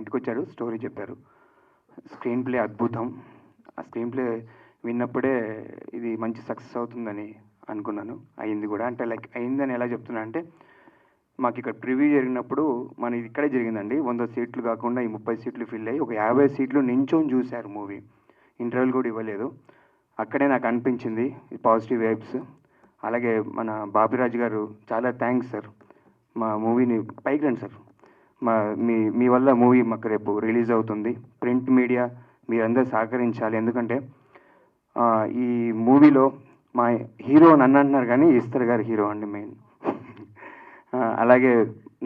ఇంటికి వచ్చారు, స్టోరీ చెప్పారు. స్క్రీన్ ప్లే అద్భుతం. ఆ స్క్రీన్ ప్లే విన్నప్పుడే ఇది మంచి సక్సెస్ అవుతుందని అనుకున్నాను. అయింది కూడా. అంటే లైక్ అయిందని ఎలా చెప్తున్నా అంటే, మాకు ఇక్కడ ప్రివ్యూ జరిగినప్పుడు మన ఇది ఇక్కడే జరిగిందండి. 100 సీట్లు కాకుండా ఈ 30 సీట్లు ఫిల్ అయ్యి ఒక 50 సీట్లు నించొని చూశారు మూవీ. ఇంటర్వెల్ కూడా ఇవ్వలేదు. అక్కడే నాకు అనిపించింది పాజిటివ్ వైబ్స్. అలాగే మన బాపిరాజు గారు చాలా థ్యాంక్స్ సార్. మా మూవీని పైకి రండి సార్. మీ వల్ల మూవీ మాకు రేపు రిలీజ్ అవుతుంది. ప్రింట్ మీడియా మీరందరూ సహకరించాలి. ఎందుకంటే ఈ మూవీలో మా హీరో నన్ను అంటున్నారు కానీ ఈశ్వర్ గారు హీరో అండి మెయిన్. అలాగే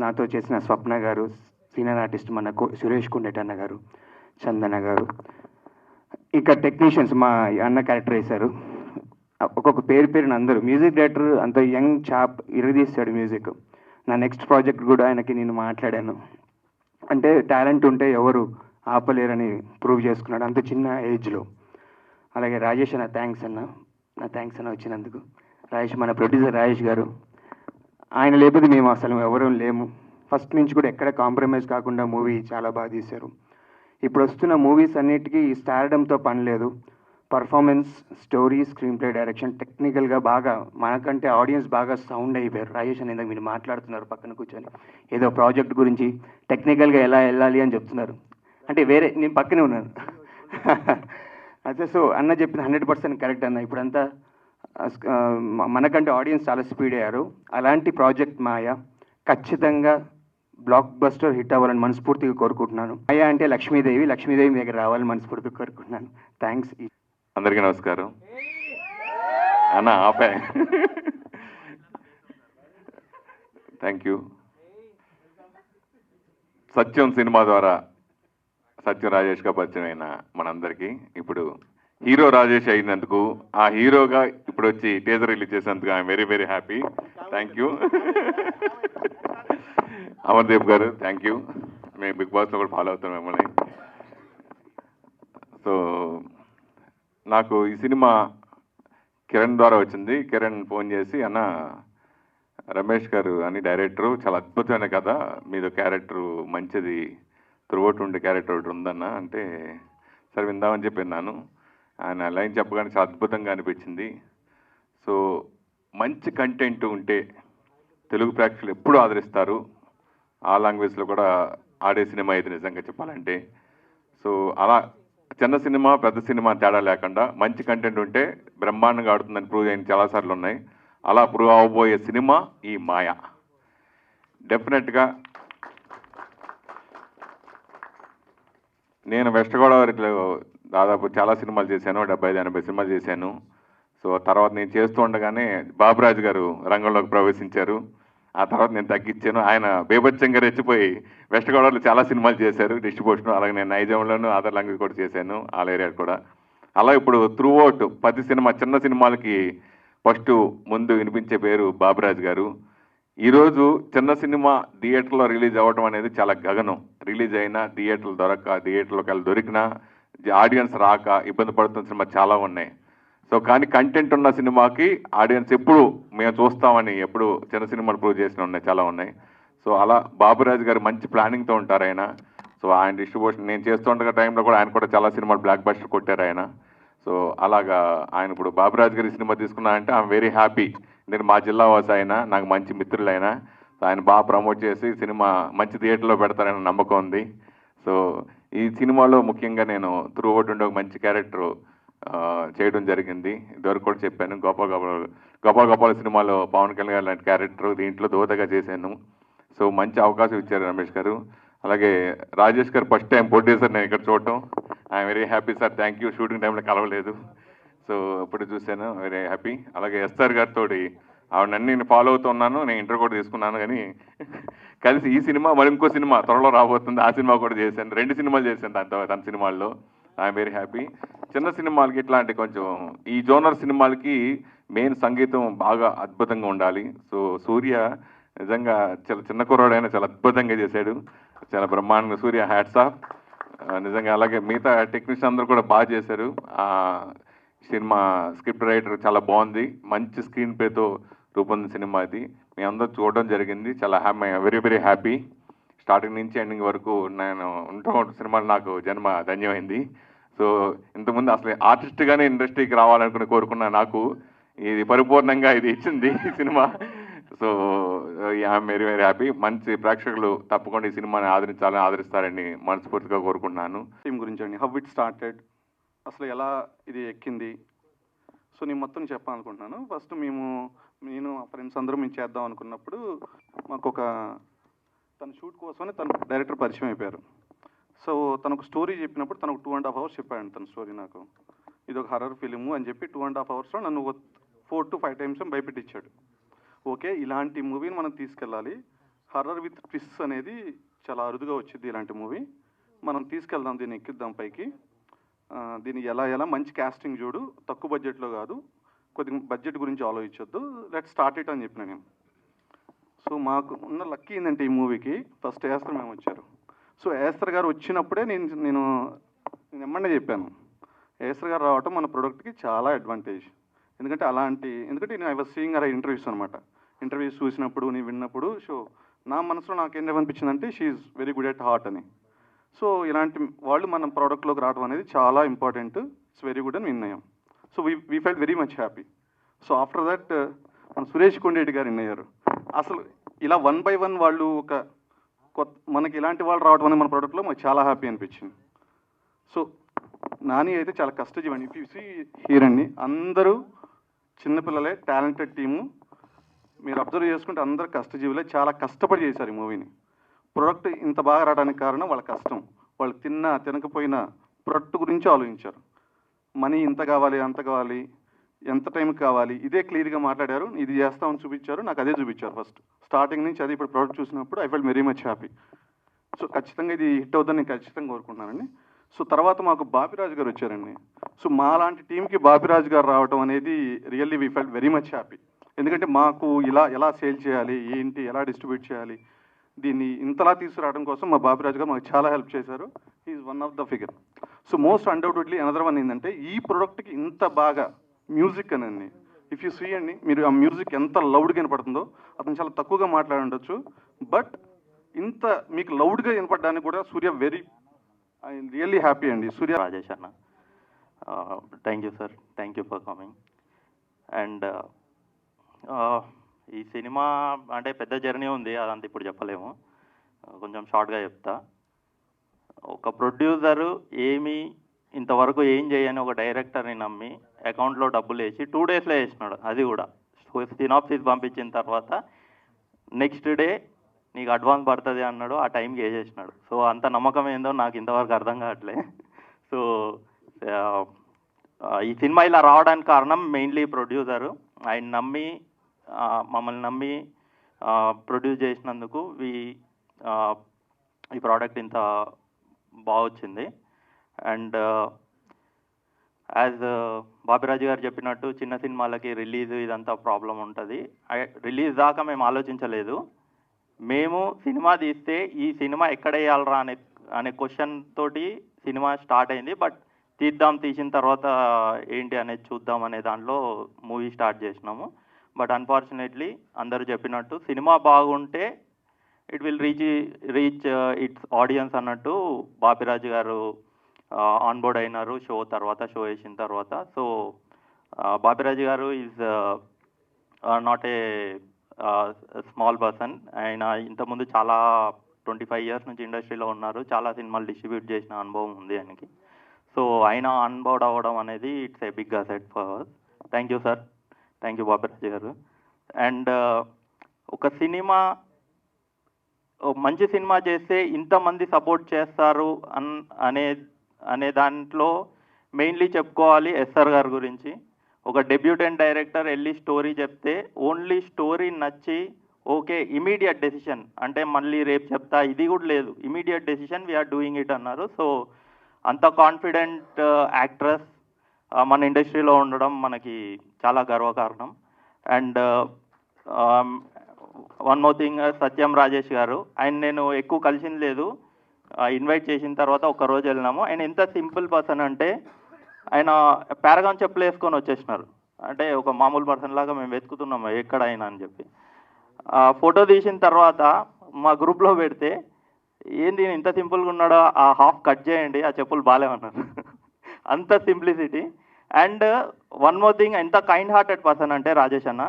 నాతో చేసిన స్వప్న గారు, సీనియర్ ఆర్టిస్ట్ మన సురేష్ కుండెటన్న గారు, చందన గారు, ఇక టెక్నీషియన్స్ మా అన్న క్యారెక్టర్ వేశారు. ఒక్కొక్క పేరున అందరూ. మ్యూజిక్ డైరెక్టర్ అంత యంగ్ చాప్ ఇరగదీస్తాడు మ్యూజిక్. నా నెక్స్ట్ ప్రాజెక్ట్ కూడా ఆయనకి నేను మాట్లాడాను. అంటే టాలెంట్ ఉంటే ఎవరు ఆపలేరని ప్రూవ్ చేసుకున్నాడు అంత చిన్న ఏజ్లో. అలాగే రాజేష్ అన్న థ్యాంక్స్ అన్న. నా థ్యాంక్స్ అన్న వచ్చినందుకు. రాజేష్ మన ప్రొడ్యూసర్ రాజేష్ గారు, ఆయన లేకపోతే మేము అసలు ఎవరూ లేము. ఫస్ట్ నుంచి కూడా ఎక్కడ కాంప్రమైజ్ కాకుండా మూవీ చాలా బాగా తీశారు. ఇప్పుడు వస్తున్న మూవీస్ అన్నిటికీ స్టార్డంతో పని లేదు. Performance, story, screen play, direction టెక్నికల్గా బాగా మనకంటే ఆడియన్స్ బాగా సౌండ్ అయిపోయారు. రాజేష్ అని ఇందాక మీరు మాట్లాడుతున్నారు పక్కన కూర్చొని, ఏదో ప్రాజెక్ట్ గురించి టెక్నికల్గా ఎలా వెళ్ళాలి అని చెప్తున్నారు. అంటే వేరే నేను పక్కనే ఉన్నాను. అదే సో అన్న చెప్పిన 100% కరెక్ట్ అన్న. ఇప్పుడంతా మనకంటే ఆడియన్స్ చాలా స్పీడ్ అయ్యారు. అలాంటి ప్రాజెక్ట్ మాయ ఖచ్చితంగా బ్లాక్ బస్టర్ హిట్ అవ్వాలని మనస్ఫూర్తిగా కోరుకుంటున్నాను. మాయ అంటే లక్ష్మీదేవి మీ దగ్గర రావాలని మనస్ఫూర్తిగా కోరుకుంటున్నాను. థ్యాంక్స్. అందరికీ నమస్కారం అన్న. ఆపే. Thank you. సత్యం సినిమా ద్వారా సత్యం రాజేష్గా పరిచయం అయిన మనందరికీ ఇప్పుడు హీరో రాజేష్ అయినందుకు, ఆ హీరోగా ఇప్పుడు వచ్చి టీజర్ రిలీజ్ చేసినందుకు I'm very very happy. Thank you. Amardeep గారు థ్యాంక్ యూ. మేము బిగ్ బాస్లో కూడా ఫాలో అవుతాం మిమ్మల్ని. సో నాకు ఈ సినిమా కిరణ్ ద్వారా వచ్చింది. కిరణ్ ఫోన్ చేసి, అన్న రమేష్ గారు అని డైరెక్టరు, చాలా అద్భుతమైన కథ, మీదో క్యారెక్టరు మంచిది, త్రూఅవుట్ ఉండే క్యారెక్టర్ ఒకటి ఉందన్న అంటే, సరే విందామని చెప్పి విన్నాను. ఆయన లైన్ చెప్పగానే చాలా అద్భుతంగా అనిపించింది. సో మంచి కంటెంట్ ఉంటే తెలుగు ప్రేక్షకులు ఎప్పుడు ఆదరిస్తారు. ఆ లాంగ్వేజ్లో కూడా ఆడే సినిమా ఇది నిజంగా చెప్పాలంటే. సో అలా చిన్న సినిమా పెద్ద సినిమా తేడా లేకుండా మంచి కంటెంట్ ఉంటే బ్రహ్మాండంగా ఆడుతుందని ప్రూవ్ అయిన చాలాసార్లు ఉన్నాయి. అలా ప్రూవ్ అవ్వబోయే సినిమా ఈ మాయ. డెఫినెట్గా నేను వెస్ట్ గోదావరిలో దాదాపు చాలా సినిమాలు చేశాను, 75-80 సినిమాలు చేశాను. సో తర్వాత నేను చేస్తూ ఉండగానే బాబురాజు గారు రంగంలోకి ప్రవేశించారు. ఆ తర్వాత నేను తగ్గించాను. ఆయన బేభత్సంగా రెచ్చిపోయి వెస్ట్ గోదావరిలో చాలా సినిమాలు చేశారు డిస్ట్రిబ్యూషన్. అలాగే నేను నైజాంలోను అదర్ లాంగ్వేజ్ కూడా చేశాను, ఆల్ ఏరియా కూడా. అలా ఇప్పుడు త్రూఅవుట్ 10 సినిమా చిన్న సినిమాలకి ఫస్ట్ ముందు వినిపించే పేరు బాబురాజు గారు. ఈరోజు చిన్న సినిమా థియేటర్లో రిలీజ్ అవ్వడం అనేది చాలా గగనం. రిలీజ్ అయినా థియేటర్లు థియేటర్లోకి వెళ్ళి దొరికినా ఆడియన్స్ రాక ఇబ్బంది పడుతున్న సినిమా చాలా ఉన్నాయి. సో కానీ కంటెంట్ ఉన్న సినిమాకి ఆడియన్స్ ఎప్పుడు మేము చూస్తామని ఎప్పుడు చిన్న సినిమాలు ప్రూవ్ చేసిన ఉన్నాయి, చాలా ఉన్నాయి. సో అలా బాబురాజు గారు మంచి ప్లానింగ్తో ఉంటారు ఆయన. సో ఆయన డిస్ట్రిబ్యూషన్ నేను చేస్తుండగా టైంలో కూడా ఆయన కూడా చాలా సినిమాలు బ్లాక్ బస్టర్ కొట్టారు ఆయన. సో అలాగా ఆయన ఇప్పుడు బాబురాజు గారి సినిమా తీసుకున్నారంటే ఐఎమ్ వెరీ హ్యాపీ. నేను మా జిల్లా వాసి అయినా, నాకు మంచి మిత్రులైనా, ఆయన బాగా ప్రమోట్ చేసి సినిమా మంచి థియేటర్లో పెడతారని నమ్మకం ఉంది. సో ఈ సినిమాలో ముఖ్యంగా నేను త్రూఅవుట్ ఉండే ఒక మంచి క్యారెక్టర్ చేయడం జరిగింది. ఇదివరకు కూడా చెప్పాను, గోపాల సినిమాలో పవన్ కళ్యాణ్ గారు లాంటి క్యారెక్టర్ దీంట్లో దోతగా చేశాను. సో మంచి అవకాశం ఇచ్చారు రమేష్ గారు. అలాగే రాజేష్ గారు ఫస్ట్ టైం ప్రొడ్యూసర్ నేను ఇక్కడ చూడటం I'm very happy sir. Thank you. Shooting టైంలో కలవలేదు, సో ఇప్పుడు చూశాను, వెరీ హ్యాపీ. అలాగే ఎస్ఆర్ గారితో ఆవిడన్నీ నేను ఫాలో అవుతున్నాను, నేను ఇంటర్ కూడా తీసుకున్నాను. కానీ కలిసి ఈ సినిమా మరి ఇంకో సినిమా త్వరలో రాబోతుంది, ఆ సినిమా కూడా చేశాను. 2 సినిమాలు చేశాను తన సినిమాల్లో. I'm very happy. చిన్న సినిమాలకి ఇట్లాంటి కొంచెం ఈ జోనర్ సినిమాలకి మెయిన్ సంగీతం బాగా అద్భుతంగా ఉండాలి. సో సూర్య నిజంగా చాలా చిన్న కుర్రాడైనా చాలా అద్భుతంగా చేశాడు, చాలా బ్రహ్మాండంగా. సూర్య హ్యాట్స్ ఆఫ్ నిజంగా. అలాగే మిగతా టెక్నీషియన్ అందరూ కూడా బాగా చేశారు. సినిమా స్క్రిప్ట్ రైటర్ చాలా బాగుంది, మంచి స్క్రీన్ ప్లేతో రూపొందిన సినిమా ఇది. మీ అందరూ చూడడం జరిగింది, చాలా వెరీ వెరీ హ్యాపీ. స్టార్టింగ్ నుంచి ఎండింగ్ వరకు నేను ఉంటూ సినిమాలు నాకు జన్మ ధన్యమైంది. సో ఇంతకుముందు అసలు ఆర్టిస్ట్గానే ఇండస్ట్రీకి రావాలనుకుని కోరుకున్న నాకు ఇది పరిపూర్ణంగా ఇది ఇచ్చింది ఈ cinema. So I'm very very happy. మంచి ప్రేక్షకులు తప్పకుండా ఈ సినిమాని ఆదరిస్తారని మనస్ఫూర్తిగా కోరుకుంటున్నాను. టీం గురించి అండి, హౌ ఇట్ స్టార్టెడ్, అసలు ఎలా ఇది ఎక్కింది, సో నేను మొత్తం చెప్పాలనుకుంటున్నాను. ఫస్ట్ నేను ఆ ఫ్రెండ్స్ అందరూ మేము చేద్దాం అనుకున్నప్పుడు మాకు తన షూట్ కోసమని తన డైరెక్టర్ పరిచయం అయిపోయారు. సో తనకు స్టోరీ చెప్పినప్పుడు తనకు 2.5 hours చెప్పాడు తన స్టోరీ. నాకు ఇది ఒక హర్రర్ ఫిలిము అని చెప్పి 2.5 hours నన్ను 4 to 5 times భయపెట్టించాడు. ఓకే, ఇలాంటి మూవీని మనం తీసుకెళ్ళాలి, హర్రర్ విత్ ట్విస్ట్ అనేది చాలా అరుదుగా వచ్చింది ఇలాంటి మూవీ, మనం తీసుకెళ్దాం, దీన్ని ఎక్కిద్దాం పైకి, దీన్ని ఎలా మంచి క్యాస్టింగ్ చూడు, తక్కువ బడ్జెట్లో కాదు, కొద్దిగా బడ్జెట్ గురించి ఆలోచించొద్దు, లెట్ స్టార్ట్ ఇట్ అని చెప్పిన నేను. సో మాకు ఉన్న లక్కీ ఏంటంటే ఈ మూవీకి ఫస్ట్ ఏస్తర్ మేము వచ్చారు. సో ఏస్తర్ గారు వచ్చినప్పుడే నేను ఎమ్మడే చెప్పాను, ఏస్తర్ గారు రావటం మన ప్రోడక్ట్కి చాలా అడ్వాంటేజ్. ఎందుకంటే నేను I was seeing uh interviews అనమాట. ఇంటర్వ్యూస్ చూసినప్పుడు నేను విన్నప్పుడు సో నా మనసులో నాకేమనిపించిందంటే she's very good at heart అని. సో ఇలాంటి వాళ్ళు మన ప్రోడక్ట్లోకి రావడం అనేది చాలా ఇంపార్టెంట్, ఇట్స్ వెరీ గుడ్ అని విన్నాం. So we felt very much happy. So after that మన సురేష్ కొండేటి గారు విన్నయ్యారు. అసలు ఇలా 1 by 1 వాళ్ళు మనకి ఇలాంటి వాళ్ళు రావడం అనేది మన ప్రోడక్ట్లో మాకు చాలా హ్యాపీ అనిపించింది. సో నాని అయితే చాలా కష్టజీవండి. ఇఫ్ యూ సీ హియర్ అండి, అందరూ చిన్నపిల్లలే, టాలెంటెడ్ టీము. మీరు అబ్జర్వ్ చేసుకుంటే అందరు కష్టజీవులే, చాలా కష్టపడి చేశారు ఈ మూవీని. ప్రొడక్ట్ ఇంత బాగా రావడానికి కారణం వాళ్ళ కష్టం. వాళ్ళు తినకపోయినా ప్రొడక్ట్ గురించి ఆలోచించారు. మనీ ఇంత కావాలి, అంత కావాలి, ఎంత టైంకి కావాలి, ఇదే క్లియర్గా మాట్లాడారు. ఇది చేస్తామని చూపించారు, నాకు అదే చూపించారు ఫస్ట్ స్టార్టింగ్ నుంచి. అది ఇప్పుడు ప్రోడక్ట్ చూసినప్పుడు I felt very much happy. So ఖచ్చితంగా ఇది హిట్ అవుతుందని నేను ఖచ్చితంగా కోరుకుంటున్నానండి. సో తర్వాత మాకు బాపిరాజు గారు వచ్చారండి. సో మా లాంటి టీంకి బాపిరాజు గారు రావడం అనేది really we felt very much happy. ఎందుకంటే మాకు ఎలా సేల్ చేయాలి, ఏంటి, ఎలా డిస్ట్రిబ్యూట్ చేయాలి, దీన్ని ఇంతలా తీసుకురావడం కోసం మా బాపిరాజు గారు మాకు చాలా హెల్ప్ చేశారు. He's one of the figure. So most undoubtedly another one ఏంటంటే ఈ ప్రోడక్ట్కి ఇంత బాగా మ్యూజిక్ అనండి, ఇఫ్ యూ సీ అండి, మీరు ఆ మ్యూజిక్ ఎంత లౌడ్గా వినపడుతుందో, అతను చాలా తక్కువగా మాట్లాడుండొచ్చు, బట్ ఇంత మీకు లౌడ్గా వినపడడానికి కూడా సూర్య ఐ రియల్లీ హ్యాపీ అండి. సూర్య రాజేష్ అన్న, thank you sir, thank you for coming. And ఈ సినిమా అంటే పెద్ద జర్నీ ఉంది, అదంతా ఇప్పుడు చెప్పలేము, కొంచెం షార్ట్గా చెప్తా. ఒక ప్రొడ్యూసరు ఇంతవరకు ఏం చేయని ఒక డైరెక్టర్ని నమ్మి అకౌంట్లో డబ్బులు వేసి 2 daysలో వేసినాడు. అది కూడా సినాప్సిస్ పంపించిన తర్వాత నెక్స్ట్ డే నీకు అడ్వాన్స్ పడుతుంది అన్నాడు, ఆ టైంకి వేసేసినాడు. సో అంత నమ్మకం ఏందో నాకు ఇంతవరకు అర్థం కావట్లే. సో ఈ సినిమా ఇలా రావడానికి కారణం మెయిన్లీ ప్రొడ్యూసరు. ఆయన మమ్మల్ని నమ్మి ప్రొడ్యూస్ చేసినందుకు ఈ ప్రోడక్ట్ ఇంత బాగా వచ్చింది. అండ్ యాజ్ బాపిరాజు గారు చెప్పినట్టు చిన్న సినిమాలకి రిలీజ్ ఇదంతా ప్రాబ్లం ఉంటుంది. రిలీజ్ దాకా మేము ఆలోచించలేదు. మేము సినిమా తీస్తే ఈ సినిమా ఎక్కడ వేయాలరా అనే క్వశ్చన్ తోటి సినిమా స్టార్ట్ అయింది. బట్ తీసిన తర్వాత ఏంటి అనేది చూద్దాం అనే దాంట్లో మూవీ స్టార్ట్ చేసినాము. బట్ అన్ఫార్చునేట్లీ అందరూ చెప్పినట్టు సినిమా బాగుంటే it will reach its audience అన్నట్టు బాపిరాజు గారు ఆన్బోర్డ్ అయినారు షో వేసిన తర్వాత. సో బాపిరాజు గారు is not a small person. ఆయన ఇంతకుముందు చాలా 25 years నుంచి ఇండస్ట్రీలో ఉన్నారు, చాలా సినిమాలు డిస్ట్రిబ్యూట్ చేసిన అనుభవం ఉంది ఆయనకి. సో ఆయన ఆన్బోర్డ్ అవ్వడం అనేది it's a big asset for us. Thank you sir, thank you Bapiraju garu. And ఒక మంచి సినిమా చేస్తే ఇంతమంది సపోర్ట్ చేస్తారు అనే దాంట్లో మెయిన్లీ చెప్పుకోవాలి ఎస్ఆర్ గారి గురించి. ఒక డెబ్యూటెంట్ డైరెక్టర్ వెళ్ళి స్టోరీ చెప్తే ఓన్లీ స్టోరీ నచ్చి ఓకే ఇమీడియట్ డెసిషన్, అంటే మళ్ళీ రేపు చెప్తా ఇది కూడా లేదు, immediate decision we're doing it అన్నారు. సో అంత కాన్ఫిడెంట్ యాక్ట్రెస్ మన ఇండస్ట్రీలో ఉండడం మనకి చాలా గర్వకారణం. And one more thing, Satyam Rajesh garu, ఆయన నేను ఎక్కువ కలిసింది లేదు, ఇన్వైట్ చేసిన తర్వాత ఒక్కరోజు వెళ్ళినాము. ఆయన ఎంత సింపుల్ పర్సన్ అంటే ఆయన పారాగాన్ చెప్పులు వేసుకొని వచ్చేసినారు. అంటే ఒక మామూలు పర్సన్ లాగా మేము వెతుకుతున్నాము ఎక్కడ అయినా అని చెప్పి. ఫోటో తీసిన తర్వాత మా గ్రూప్లో పెడితే ఏంది ఇంత సింపుల్గా ఉన్నాడో, ఆ హాఫ్ కట్ చేయండి, ఆ చెప్పులు బాగాలేమన్నారు. అంత simplicity. And one more thing, ఎంత కైండ్ హార్టెడ్ పర్సన్ అంటే రాజేష్ అన్న,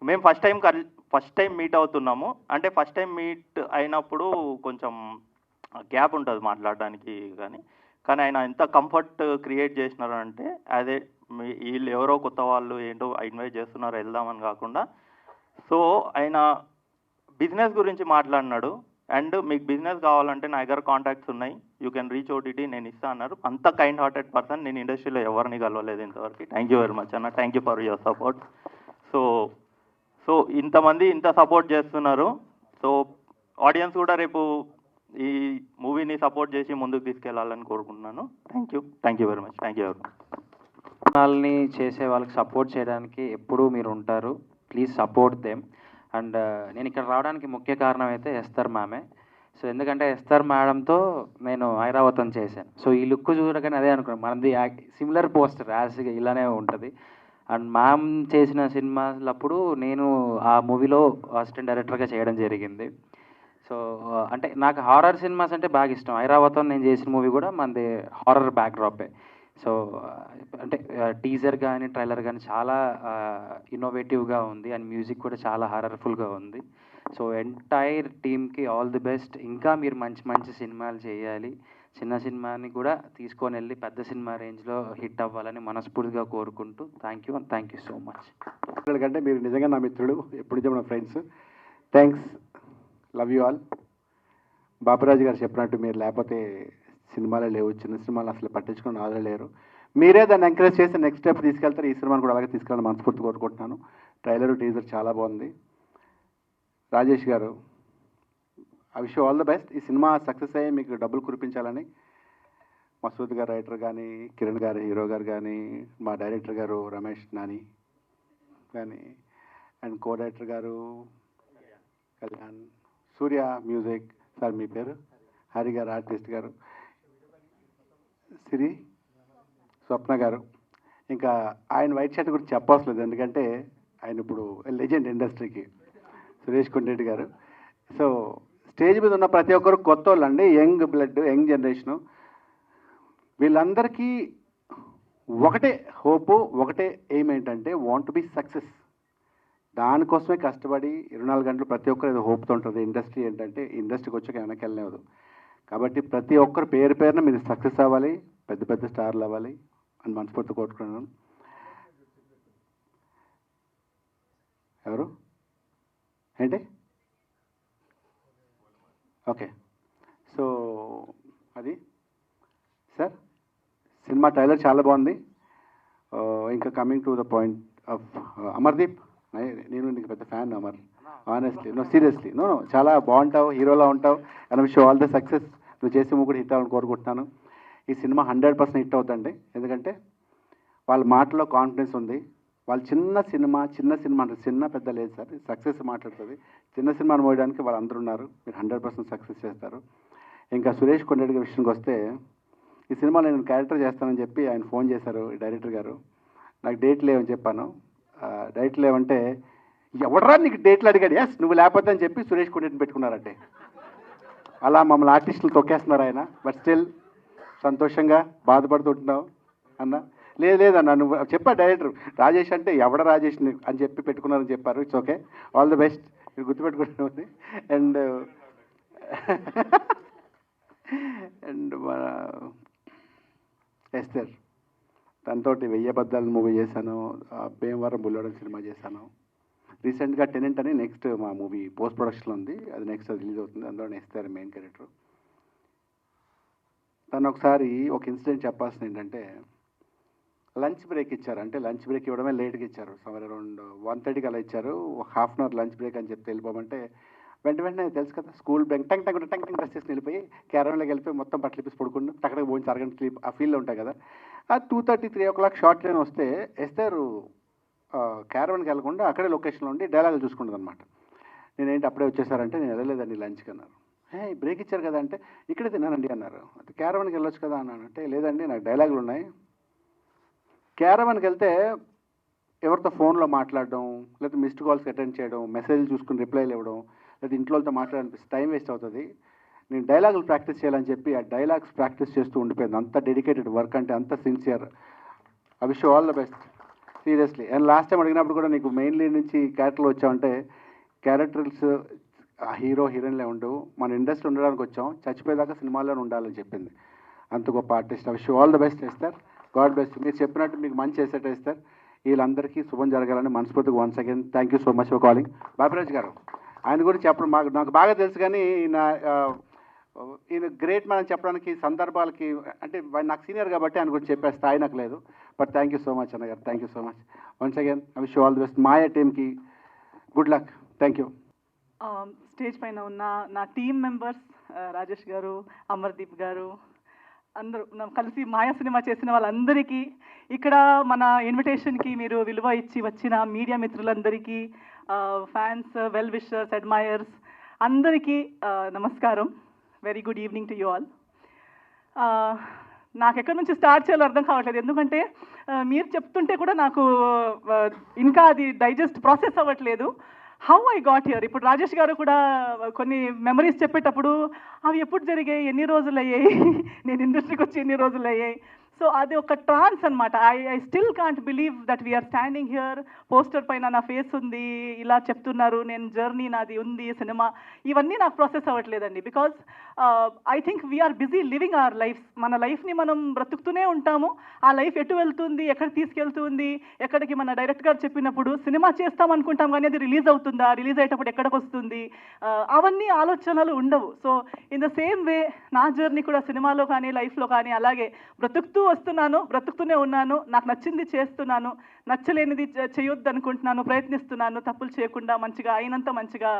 మేము ఫస్ట్ టైం మీట్ అవుతున్నాము. అంటే ఫస్ట్ టైం మీట్ అయినప్పుడు కొంచెం గ్యాప్ ఉంటుంది మాట్లాడడానికి, కానీ ఆయన ఎంత కంఫర్ట్ క్రియేట్ చేసినారు అంటే, అదే వీళ్ళు ఎవరో కొత్త వాళ్ళు ఏంటో ఇన్వైట్ చేస్తున్నారు వెళ్దామని కాకుండా, సో ఆయన బిజినెస్ గురించి మాట్లాడినాడు. అండ్ మీకు బిజినెస్ కావాలంటే నా దగ్గర కాంటాక్ట్స్ ఉన్నాయి, you can reach out it, నేను ఇస్తా అన్నారు. అంత కైండ్ హార్టెడ్ పర్సన్ నేను ఇండస్ట్రీలో ఎవరిని కలవలేదు ఇంతవరకు. థ్యాంక్ యూ వెరీ మచ్ అన్న, thank you for your support. So ఇంతమంది ఇంత సపోర్ట్ చేస్తున్నారు. సో ఆడియన్స్ కూడా రేపు ఈ మూవీని సపోర్ట్ చేసి ముందుకు తీసుకెళ్లాలని కోరుకుంటున్నాను. Thank you very much. Thank you very much. సినిమాల్ని చేసే వాళ్ళకి సపోర్ట్ చేయడానికి ఎప్పుడూ మీరు ఉంటారు. Please support them. అండ్ నేను ఇక్కడ రావడానికి ముఖ్య కారణం అయితే ఎస్తర్ మ్యామే. సో ఎందుకంటే ఎస్తర్ మేడంతో నేను ఐరావతం చేశాను. సో ఈ లుక్ చూడగానే అదే అనుకున్నాను, మనది సిమిలర్ పోస్టర్ యాజ్గా ఇలానే ఉంటుంది. అండ్ మ్యామ్ చేసిన సినిమాలప్పుడు నేను ఆ మూవీలో అసిస్టెంట్ డైరెక్టర్గా చేయడం జరిగింది. సో అంటే నాకు హారర్ సినిమాస్ అంటే బాగా ఇష్టం. ఐరావతం నేను చేసిన మూవీ కూడా మనది హారర్ బ్యాక్డ్రాపే. సో అంటే టీజర్ కానీ ట్రైలర్ కానీ చాలా ఇన్నోవేటివ్గా ఉంది. అండ్ మ్యూజిక్ కూడా చాలా హారర్ఫుల్గా ఉంది. సో ఎంటైర్ టీమ్కి ఆల్ ది బెస్ట్. ఇంకా మీరు మంచి మంచి సినిమాలు చేయాలి. చిన్న సినిమాని కూడా తీసుకొని వెళ్ళి పెద్ద సినిమా రేంజ్లో హిట్ అవ్వాలని మనస్ఫూర్తిగా కోరుకుంటూ థ్యాంక్ యూ సో మచ్. ఎందుకంటే మీరు నిజంగా నా మిత్రుడు, ఎప్పుడు నిజం నా friends. Thanks, love you all. Baburaju గారు చెప్పినట్టు మీరు లేకపోతే సినిమాలే లేవు, చిన్న సినిమాలు అసలు పట్టించుకుని ఆదరలేరు. మీరే దాన్ని ఎంకరేజ్ చేసి నెక్స్ట్ స్టెప్ తీసుకెళ్తారు. ఈ సినిమాని కూడా అలాగే తీసుకెళ్ళాలని మనస్ఫూర్తి కోరుకుంటున్నాను. ట్రైలర్ టీజర్ చాలా బాగుంది. రాజేష్ గారు, I wish you all the best. ఈ సినిమా సక్సెస్ అయ్యి మీకు డబ్బులు కురిపించాలని మసూద్ గారు రైటర్ కానీ, కిరణ్ గారు హీరో గారు కానీ, మా డైరెక్టర్ గారు రమేష్ నాని కానీ, అండ్ కో డైరెక్టర్ గారు కళ్యాణ్, సూర్య మ్యూజిక్ సార్, మీ పేరు హరి గారు, ఆర్టిస్ట్ గారు సిరి, స్వప్న గారు, ఇంకా ఆయన వైట్ షర్ట్ గురించి చెప్పవసరం లేదు ఎందుకంటే ఆయన ఇప్పుడు లెజెండ్ ఇండస్ట్రీకి, సురేష్ కొండరెడ్డి గారు. సో స్టేజ్ మీద ఉన్న ప్రతి ఒక్కరు కొత్త వాళ్ళు అండి, యంగ్ బ్లడ్, యంగ్ జనరేషను. వీళ్ళందరికీ ఒకటే హోపు, ఒకటే ఎయిమ్ ఏంటంటే వాంట్ టు బి సక్సెస్. దానికోసమే కష్టపడి 24 గంటలు ప్రతి ఒక్కరు ఏదో హోప్తో ఉంటుంది. ఇండస్ట్రీ ఏంటంటే ఇండస్ట్రీకి వచ్చాక వెనక్కి వెళ్ళలేదు. కాబట్టి ప్రతి ఒక్కరు పేరున మీరు సక్సెస్ అవ్వాలి, పెద్ద పెద్ద స్టార్లు అవ్వాలి అని మనస్ఫూర్తి కోరుకున్నాను. ఎవరు ఏంటి? ఓకే, సో అది సార్ సినిమా ట్రైలర్ చాలా బాగుంది. ఇంకా coming to the point of Amardeep, నేను నీకు పెద్ద ఫ్యాన్ అమర్, ఆనెస్ట్లీ, సీరియస్లీ చాలా బాగుంటావు, హీరోలా ఉంటావు. And wish all the success. నువ్వు చేసే కూడా హిట్ అవ్వాలని కోరుకుంటున్నాను. ఈ సినిమా 100% హిట్ అవుతుందండి. ఎందుకంటే వాళ్ళ మాటలో కాన్ఫిడెన్స్ ఉంది. వాళ్ళు చిన్న సినిమా అంటే చిన్న పెద్ద లేదు సార్, సక్సెస్ మాట్లాడుతుంది. చిన్న సినిమాను మోయడానికి వాళ్ళు అందరూ ఉన్నారు. మీరు 100% సక్సెస్ చేస్తారు. ఇంకా సురేష్ కొండరెడ్డి గారి విషయానికి వస్తే, ఈ సినిమాలో నేను క్యారెక్టర్ చేస్తానని చెప్పి ఆయన ఫోన్ చేశారు డైరెక్టర్ గారు. నాకు డేట్ లేవని చెప్పాను. డేట్ లేవంటే ఎవడరా నీకు డేట్లు అడిగాడు, ఎస్ నువ్వు లేకపోతే అని చెప్పి సురేష్ కొండరెడ్డిని పెట్టుకున్నారంటే. అలా మమ్మల్ని ఆర్టిస్టులు తొక్కేస్తున్నారు ఆయన. బట్ స్టిల్ సంతోషంగా బాధపడుతుంటున్నావు అన్న. లేదన్న, నువ్వు చెప్పా డైరెక్టర్ రాజేష్ అంటే ఎవడ రాజేష్ అని చెప్పి పెట్టుకున్నారని చెప్పారు. It's okay, all the best. మీరు గుర్తుపెట్టుకుంటుంది. అండ్ మన ఎస్తర్, తనతోటి 1000 అబద్ధాలు మూవీ చేశాను, భీమవరం బుల్లోడం సినిమా చేశాను. రీసెంట్గా టెనెంట్ అని నెక్స్ట్ మా మూవీ పోస్ట్ ప్రొడక్షన్లో ఉంది, అది నెక్స్ట్ రిలీజ్ అవుతుంది. అందులో ఎస్తర్ మెయిన్ క్యారెక్టర్. తను ఒకసారి ఒక ఇన్సిడెంట్ చెప్పాల్సింది ఏంటంటే, లంచ్ బ్రేక్ ఇచ్చారు. అంటే లంచ్ బ్రేక్ ఇవ్వడమే లేట్గా ఇచ్చారు. సమ్వేర్ అరౌండ్ 1:30కి అలా ఇచ్చారు. Half an hour lunch break అని చెప్తే వెళ్ళిపోమంటే వెంటనే తెలుసు కదా, స్కూల్ బ్యాంక్ టంగ్ డ్రెస్ చేసి వెళ్ళిపోయి క్యారన్లోకి వెళ్ళిపోయి మొత్తం బట్టలు ఇప్పేసి పడుకుంటూ టక్కడికి పోయించి అరగంట స్లీప్ ఆ ఫీల్లో ఉంటాయి కదా. ఆ 2:30, 3 o'clock షార్ట్ ట్రైన్ వస్తే ఎస్తారు క్యారవన్కి వెళ్ళకుండా అక్కడే లొకేషన్లో ఉండి డైలాగులు చూసుకుంటుంది అనమాట. నేనేంటి అప్పుడే వచ్చేసారంటే, నేను వెళ్ళలేదండి లంచ్కి అన్నారు. బ్రేక్ ఇచ్చారు కదా అంటే, ఇక్కడే తిన్నానండి అన్నారు. అది క్యారవన్కి వెళ్ళొచ్చు కదా అన్నాను. అంటే లేదండి నాకు డైలాగులు ఉన్నాయి. క్యారవన్కి వెళ్తే ఎవరితో ఫోన్లో మాట్లాడడం, లేకపోతే మిస్డ్ కాల్స్కి అటెండ్ చేయడం, మెసేజ్లు చూసుకుని రిప్లైలు ఇవ్వడం, లేదా ఇంట్లో వాళ్ళతో మాట్లాడనిపిస్తే టైం వేస్ట్ అవుతుంది. నేను డైలాగులు ప్రాక్టీస్ చేయాలని చెప్పి ఆ డైలాగ్స్ ప్రాక్టీస్ చేస్తూ ఉండిపోయింది. అంత డెడికేటెడ్ వర్క్ అంటే, అంత sincere. I wish you all the best seriously. And last time అడిగినప్పుడు కూడా నీకు మెయిన్ లీడ్ నుంచి క్యారెక్టర్లు వచ్చామంటే క్యారెక్టర్స్ హీరో హీరోయిన్లే ఉండవు, మన ఇండస్ట్రీ ఉండడానికి వచ్చాం, చచ్చిపోయేదాకా సినిమాల్లోనే ఉండాలని చెప్పింది. అంత గొప్ప artist. I wish you all the best Esther. God best. మీరు చెప్పినట్టు మీకు మంచి ఎసెట్ ఎస్తర్. వీళ్ళందరికీ శుభం జరగాలని మనస్ఫూర్తిగా once again thank you so much for calling. Bapiraj garu ఆయన గురించి చెప్పడం నాకు బాగా తెలుసు, కానీ ఈయన గ్రేట్ మనం చెప్పడానికి సందర్భాలకి అంటే నాకు సీనియర్ కాబట్టి ఆయన గురించి చెప్పే స్థాయి నాకు లేదు. But thank you so much అన్న గారు, thank you so much once again. I wish you all the best. Maya టీమ్కి good luck. Thank you. Stage పైన ఉన్న నా టీమ్ మెంబర్స్ రాజేష్ గారు, అమర్దీప్ గారు, అందరూ కలిసి మాయా సినిమా చేసిన వాళ్ళందరికీ, ఇక్కడ మన ఇన్విటేషన్కి మీరు విలువ ఇచ్చి వచ్చిన మీడియా మిత్రులందరికీ, ఫ్యాన్స్, వెల్ విషర్స్, అడ్మైయర్స్ అందరికీ నమస్కారం. Very good evening to you all. నాకు ఎక్కడి నుంచి స్టార్ట్ చేయాలో అర్థం కావట్లేదు, ఎందుకంటే మీరు చెప్తుంటే కూడా నాకు ఇంకా అది డైజెస్ట్ ప్రాసెస్ అవ్వట్లేదు. How I got here. ఇప్పుడు రాజేష్ గారు కూడా కొన్ని మెమరీస్ చెప్పేటప్పుడు అవి ఎప్పుడు జరిగాయి, ఎన్ని రోజులు అయ్యాయి, నేను ఇండస్ట్రీకి వచ్చి ఎన్ని రోజులు అయ్యాయి. సో అది ఒక ట్రాన్స్ అనమాట. I still can't believe that we're standing here. Poster పైన నా ఫేస్ ఉంది, ఇలా చెప్తున్నారు, నేను జర్నీ నాది ఉంది, సినిమా, ఇవన్నీ నాకు ప్రాసెస్ అవ్వట్లేదండి. Because I think we are busy living our life. మన లైఫ్ని మనం బ్రతుకుతూనే ఉంటాము. ఆ లైఫ్ ఎటు వెళ్తుంది, ఎక్కడ తీసుకెళ్తుంది, ఎక్కడికి మన డైరెక్ట్ గారు చెప్పినప్పుడు సినిమా చేస్తాం అనుకుంటాం, కానీ అది రిలీజ్ అవుతుందా, రిలీజ్ అయ్యేటప్పుడు ఎక్కడికి వస్తుంది, అవన్నీ ఆలోచనలు ఉండవు. So in the same way నా జర్నీ కూడా సినిమాలో కానీ లైఫ్లో కానీ అలాగే బ్రతుకుతూ వస్తున్నాను, బ్రతుకుతూనే ఉన్నాను. నాకు నచ్చింది చేస్తున్నాను, నచ్చలేనిది చేయొద్దు అనుకుంటున్నాను, ప్రయత్నిస్తున్నాను తప్పులు చేయకుండా మంచిగా అయినంత మంచిగా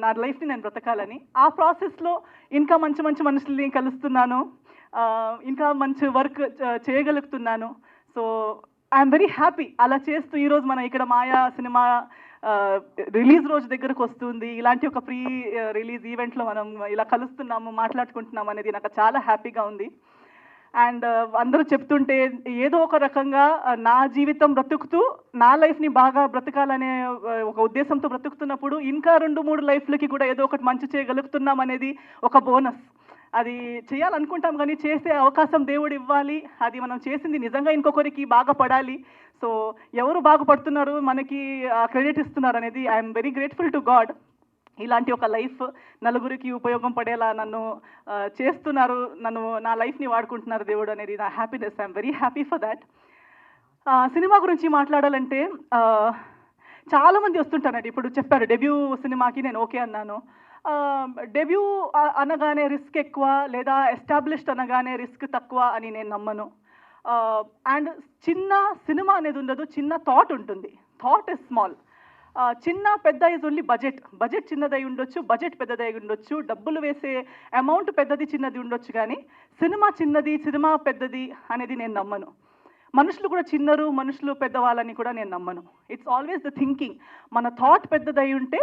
నా లైఫ్ని నేను బ్రతకాలని. ఆ ప్రాసెస్లో ఇంకా మంచి మంచి మనుషుల్ని కలుస్తున్నాను, ఇంకా మంచి వర్క్ చేయగలుగుతున్నాను. So I'm very happy. అలా చేస్తూ ఈరోజు మనం ఇక్కడ మాయా సినిమా రిలీజ్ రోజు దగ్గరకు వస్తుంది, ఇలాంటి ఒక ప్రీ రిలీజ్ ఈవెంట్లో మనం ఇలా కలుస్తున్నాము, మాట్లాడుకుంటున్నాము అనేది నాకు చాలా హ్యాపీగా ఉంది. అండ్ అందరూ చెప్తుంటే ఏదో ఒక రకంగా నా జీవితం బ్రతుకుతూ నా లైఫ్ని బాగా బ్రతకాలనే ఒక ఉద్దేశంతో బ్రతుకుతున్నప్పుడు ఇంకా 2-3 లైఫ్లకి కూడా ఏదో ఒకటి మంచి చేయగలుగుతున్నాం అనేది ఒక బోనస్. అది చేయాలనుకుంటాం కానీ చేసే అవకాశం దేవుడు ఇవ్వాలి. అది మనం చేసింది నిజంగా ఇంకొకరికి బాగా పడాలి. సో ఎవరు బాగుపడుతున్నారు, మనకి క్రెడిట్ ఇస్తున్నారు అనేది I'm very grateful to God. ఇలాంటి ఒక లైఫ్ నలుగురికి ఉపయోగం పడేలా నన్ను చేస్తున్నారు, నా లైఫ్ని వాడుకుంటున్నారు దేవుడు అనేది నా happiness. I'm very happy for that. Cinema గురించి మాట్లాడాలంటే చాలామంది వస్తుంటారండి. ఇప్పుడు చెప్పారు డెబ్యూ సినిమాకి నేను ఓకే అన్నాను. డెబ్యూ అనగానే రిస్క్ ఎక్కువ, లేదా ఎస్టాబ్లిష్డ్ అనగానే రిస్క్ తక్కువ అని నేను నమ్మను. అండ్ చిన్న సినిమా అనేది ఉండదు, చిన్న థాట్ ఉంటుంది. Thought is small. చిన్న పెద్ద ఇస్ ఓన్లీ బడ్జెట్ చిన్నదై ఉండొచ్చు, బడ్జెట్ పెద్దదై ఉండొచ్చు, డబ్బులు వేసే అమౌంట్ పెద్దది చిన్నది ఉండొచ్చు, కానీ సినిమా చిన్నది సినిమా పెద్దది అనేది నేను నమ్మను. మనుషులు కూడా చిన్నరు, మనుషులు పెద్దవాళ్ళని కూడా నేను నమ్మను. It's always the thinking. మన థాట్ పెద్దదై ఉంటే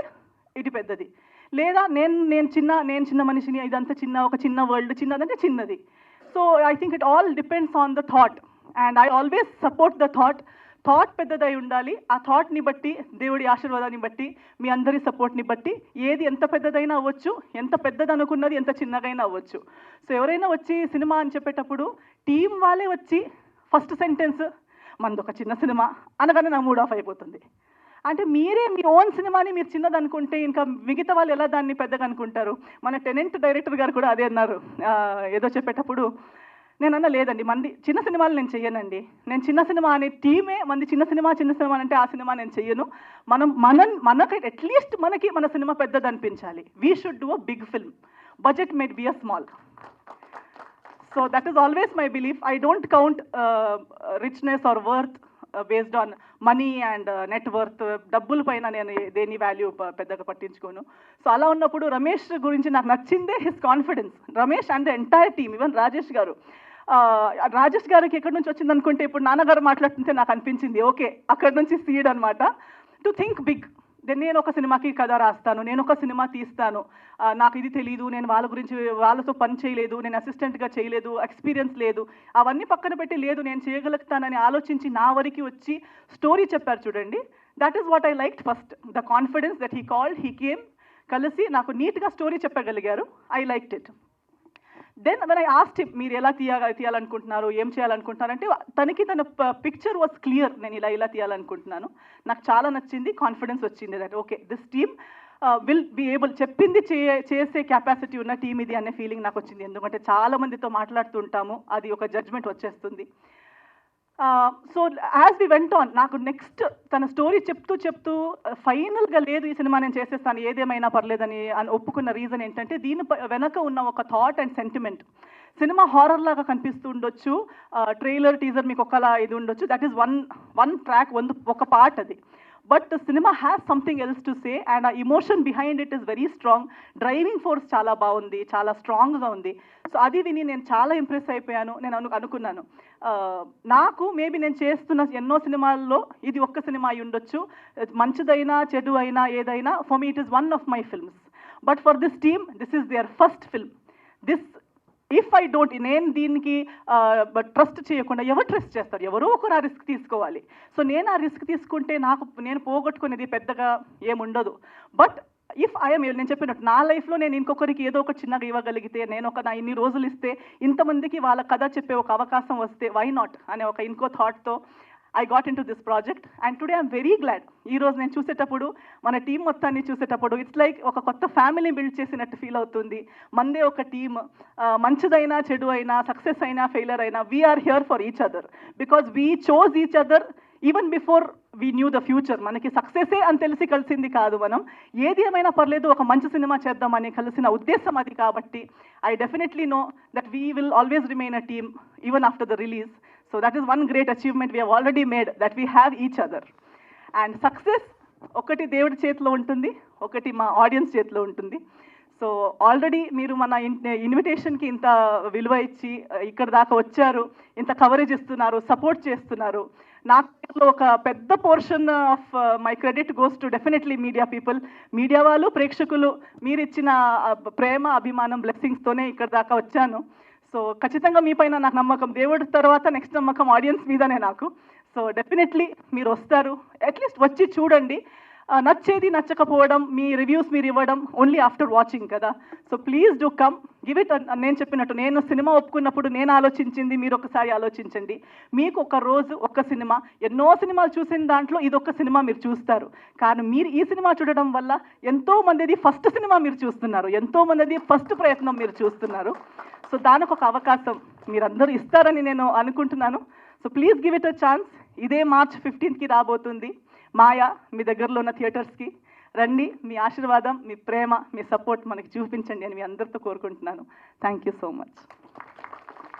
ఇది పెద్దది, లేదా నేను చిన్న మనిషిని, ఇదంతా చిన్న, ఒక చిన్న వరల్డ్, చిన్నదంటే చిన్నది. So I think it all depends on the thought, and I always support the thought. Thought పెద్దదై ఉండాలి. ఆ థాట్ని బట్టి, దేవుడి ఆశీర్వాదాన్ని బట్టి, మీ అందరి సపోర్ట్ని బట్టి ఏది ఎంత పెద్దదైనా అవ్వచ్చు, ఎంత పెద్దది అనుకున్నది ఎంత చిన్నగైనా అవ్వచ్చు. సో ఎవరైనా వచ్చి సినిమా అని చెప్పేటప్పుడు టీం వాళ్ళే వచ్చి ఫస్ట్ సెంటెన్స్ మనది ఒక చిన్న సినిమా అనగానే నా మూడ్ ఆఫ్ అయిపోతుంది. అంటే మీరే మీ ఓన్ సినిమాని మీరు చిన్నది అనుకుంటే ఇంకా మిగతా వాళ్ళు ఎలా దాన్ని పెద్దగా అనుకుంటారు? మన టెనెంట్ డైరెక్టర్ గారు కూడా అదే అన్నారు ఏదో చెప్పేటప్పుడు. నేను అన్న లేదండి, మంది చిన్న సినిమాలు నేను చెయ్యనండి. నేను చిన్న సినిమా అనే టీమే మంది చిన్న సినిమా అంటే ఆ సినిమా నేను చెయ్యను. మనకి అట్లీస్ట్ మనకి మన సినిమా పెద్దది అనిపించాలి. We should do a big film. Budget made be a small. So that is always my belief. I don't count richness or worth based on money and net worth. డబ్బుల పైన నేను దేని value పెద్దగా పట్టించుకోను. So అలా ఉన్నప్పుడు రమేష్ గురించి నాకు నచ్చిందే his confidence. Ramesh and the entire team, even Rajesh గారికి ఎక్కడి నుంచి వచ్చింది అనుకుంటే, ఇప్పుడు నాన్నగారు మాట్లాడుతుంటే నాకు అనిపించింది ఓకే అక్కడి నుంచి సీడ్ అనమాట. To think big. నేను ఒక సినిమాకి కథ రాస్తాను, నేను ఒక సినిమా తీస్తాను, నాకు ఇది తెలీదు, నేను వాళ్ళతో పని చేయలేదు, నేను అసిస్టెంట్గా చేయలేదు, ఎక్స్పీరియన్స్ లేదు, అవన్నీ పక్కన పెట్టి లేదు నేను చేయగలుగుతానని ఆలోచించి నా వరకు వచ్చి స్టోరీ చెప్పారు చూడండి. That is what I liked first. The confidence that he called, he came, కలిసి నాకు నీట్గా స్టోరీ చెప్పగలిగారు. I liked it. Then when I asked him, మీరు ఎలా తీయాలనుకుంటున్నారు, ఏం చేయాలనుకుంటున్నారంటే తనకి తన పిక్చర్ వాజ్ క్లియర్, నేను ఇలా తీయాలనుకుంటున్నాను. నాకు చాలా నచ్చింది, కాన్ఫిడెన్స్ వచ్చింది that okay this team will be able, చెప్పింది చేసే కెపాసిటీ ఉన్న టీం ఇది అనే ఫీలింగ్ నాకు వచ్చింది. ఎందుకంటే చాలా మందితో మాట్లాడుతుంటాము, అది ఒక జడ్జ్మెంట్ వచ్చేస్తుంది. So as we went on, నాకు నెక్స్ట్ తన స్టోరీ చెప్తూ ఫైనల్గా లేదు ఈ సినిమా నేను చేసేస్తాను ఏదేమైనా పర్లేదని ఒప్పుకున్న రీజన్ ఏంటంటే దీని వెనక ఉన్న ఒక thought and sentiment. Cinema horror లాగా కనిపిస్తూ ఉండొచ్చు, ట్రైలర్ టీజర్ మీకు ఒకలా ఇది ఉండొచ్చు, దట్ ఈస్ వన్ ట్రాక్, ఒక పార్ట్ అది. But cinema has something else to say and ఆ emotion behind it is very strong. Driving force చాలా బాగుంది, చాలా స్ట్రాంగ్గా ఉంది. సో అది విని నేను చాలా ఇంప్రెస్ అయిపోయాను. నేను అనుకున్నాను నాకు మేబీ నేను చేస్తున్న ఎన్నో సినిమాల్లో ఇది ఒక్క సినిమా అయి ఉండొచ్చు, మంచిదైనా చెడు అయినా ఏదైనా, for me it is one of my films. But for this team this is their first film. This if I don't, నేను దీనికి ట్రస్ట్ చేయకుండా ఎవరు ట్రస్ట్ చేస్తారు? ఎవరో ఒకరు ఆ రిస్క్ తీసుకోవాలి. సో నేను ఆ రిస్క్ తీసుకుంటే నేను పోగొట్టుకునేది పెద్దగా ఏముండదు. బట్ ఇఫ్ నేను చెప్పినట్టు నా లైఫ్లో నేను ఇంకొకరికి ఏదో ఒక చిన్నగా ఇవ్వగలిగితే, నేను నా ఇన్ని రోజులు ఇస్తే ఇంతమందికి వాళ్ళ కథ చెప్పే ఒక అవకాశం వస్తే వై నాట్ అనే ఒక ఇంకో థాట్తో I got into this project. And today I'm very glad. ఈరోజు నేను చూసేటప్పుడు, మన టీం మొత్తాన్ని చూసేటప్పుడు ఇట్స్ లైక్ ఒక కొత్త ఫ్యామిలీ బిల్డ్ చేసినట్టు ఫీల్ అవుతుంది. మందే ఒక టీమ్, మంచిదైనా చెడు అయినా, సక్సెస్ అయినా ఫెయిలర్ అయినా, we are here for each other because we chose each other even before we knew the future. మనకి సక్సెసే అని తెలిసి కలిసింది కాదు, మనం ఏది ఏమైనా పర్లేదు ఒక మంచి సినిమా చేద్దామని కలిసిన ఉద్దేశం అది. కాబట్టి I definitely know that we will always remain a team even after the release. So that is one great achievement we have already made, that we have each other. And success ఒకటి దేవుడి చేతిలో ఉంటుంది, ఒకటి మా audience చేతిలో ఉంటుంది. So already మీరు మన ఇన్విటేషన్కి ఇంత విలువ ఇచ్చి ఇక్కడ దాకా వచ్చారు, ఇంత కవరేజ్ ఇస్తున్నారు, సపోర్ట్ చేస్తున్నారు. నాకు ఒక పెద్ద portion of my credit goes to definitely media people. Media వాళ్ళు, ప్రేక్షకులు, మీరు ఇచ్చిన ప్రేమ, అభిమానం, బ్లెస్సింగ్స్తోనే ఇక్కడ దాకా వచ్చాను. సో ఖచ్చితంగా మీ పైన నాకు నమ్మకం, దేవుడి తర్వాత నెక్స్ట్ నమ్మకం ఆడియన్స్ మీదనే నాకు. సో డెఫినెట్లీ మీరు వస్తారు, అట్లీస్ట్ వచ్చి చూడండి. నచ్చేది నచ్చకపోవడం, మీ రివ్యూస్ మీరు ఇవ్వడం ఓన్లీ ఆఫ్టర్ వాచింగ్ కదా. So please do come, give it. నేను చెప్పినట్టు, నేను సినిమా ఒప్పుకున్నప్పుడు నేను ఆలోచించింది మీరు ఒకసారి ఆలోచించండి. మీకు ఒక రోజు ఒక్క సినిమా, ఎన్నో సినిమాలు చూసిన దాంట్లో ఇదొక్క సినిమా మీరు చూస్తారు. కానీ మీరు ఈ సినిమా చూడడం వల్ల ఎంతో మందిది ఫస్ట్ సినిమా మీరు చూస్తున్నారు, ఎంతో మందిది ఫస్ట్ ప్రయత్నం మీరు చూస్తున్నారు. సో దానికి ఒక అవకాశం మీరందరూ ఇస్తారని నేను అనుకుంటున్నాను. So please give it a chance. ఇదే March 15కి రాబోతుంది మాయా. మీ దగ్గరలో ఉన్న థియేటర్స్కి రండి. మీ ఆశీర్వాదం, మీ ప్రేమ, మీ సపోర్ట్ మనకి చూపించండి అని మీ అందరితో కోరుకుంటున్నాను. Thank you so much.